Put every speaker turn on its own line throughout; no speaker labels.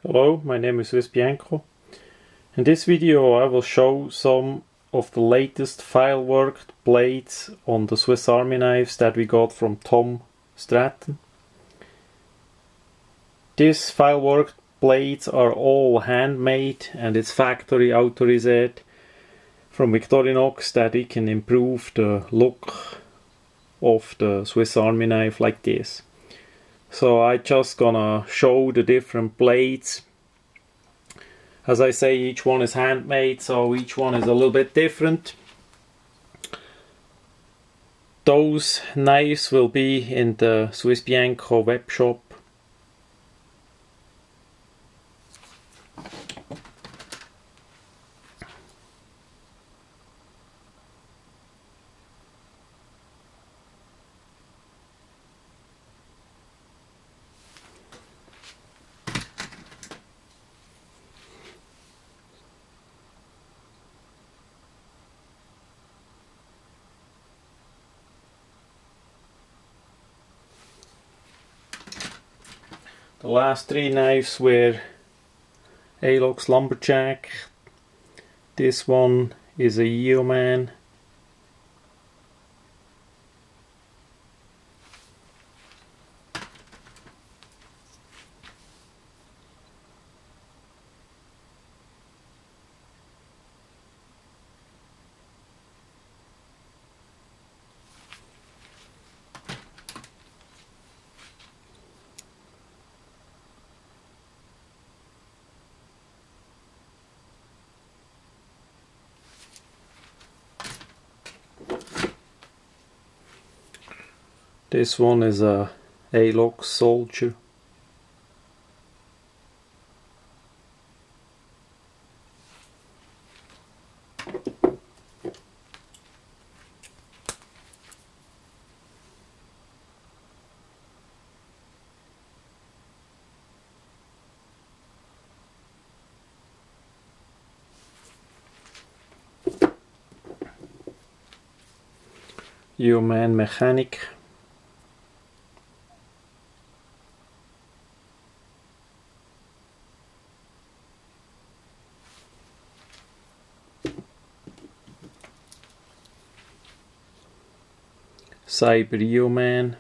Hello, my name is swissbianco. In this video I will show some of the latest filework blades on the Swiss Army knives that we got from Tom Stratton. These filework blades are all handmade and it's factory authorized from Victorinox that it can improve the look of the Swiss Army knife like this. So I just gonna show the different blades. As I say, each one is handmade, so each one is a little bit different. Those knives will be in the swissbianco webshop. The last three knives were Alox Lumberjack. This one is a Yeoman. This one is a Alox Soldier. Yeoman Mechanic. Cyber Yeoman.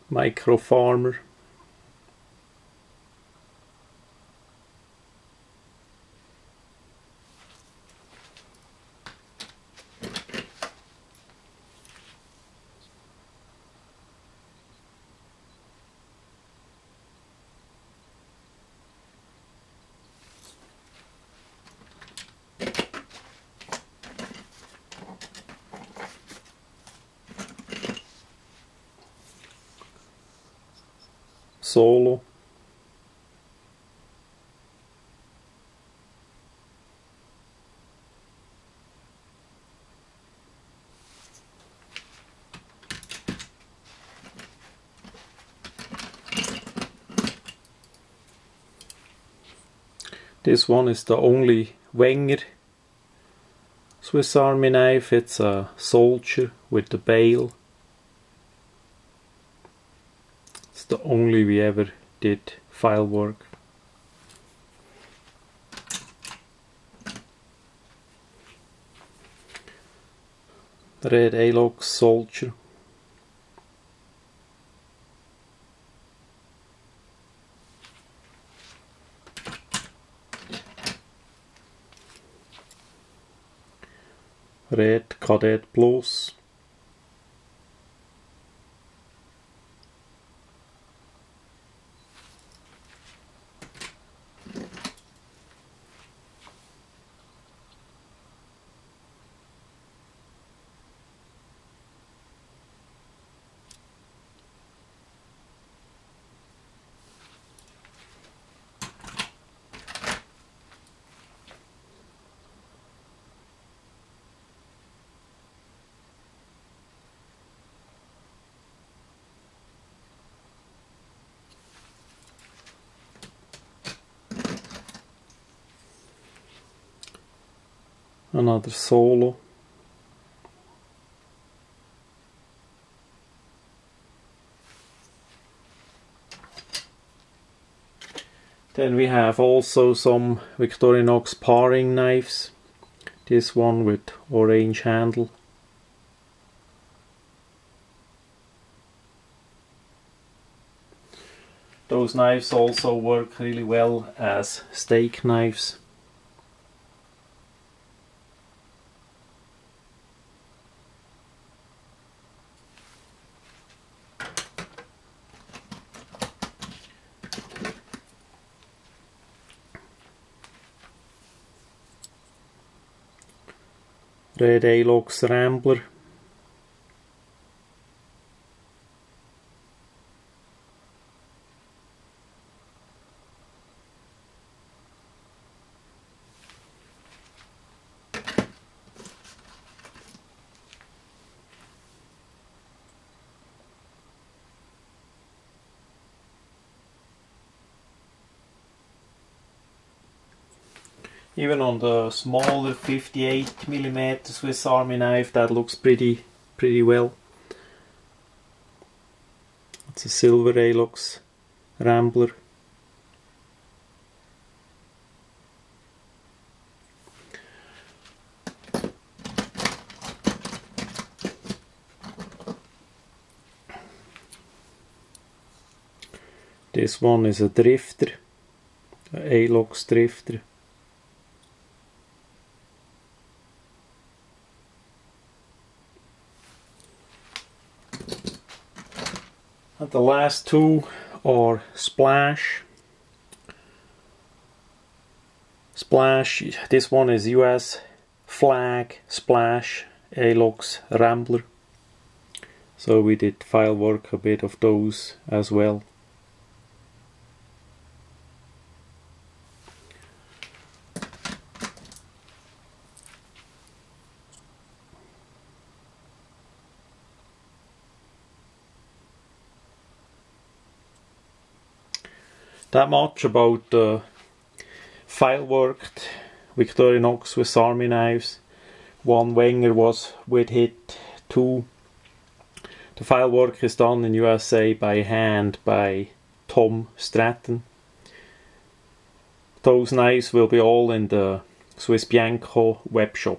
Micro Farmer. Solo. This one is the only Wenger Swiss Army knife. It's a Soldier with the bail. It's the only we ever did filework. Red Alox Soldier. Red Cadet Plus. Another solo. Then we have also some Victorinox paring knives. This one with orange handle. Those knives also work really well as steak knives. Red Alox Rambler. Even on the smaller 58mm Swiss Army knife, that looks pretty well. It's a silver Alox Rambler. This one is a drifter, a Alox drifter. And the last two are Splash. This one is US flag Splash Alox Rambler. So we did file work a bit of those as well. That much about the file worked Victorinox Swiss Army knives. One Wenger was with hit, 2. The file work is done in USA by hand by Tom Stratton. Those knives will be all in the swissbianco webshop.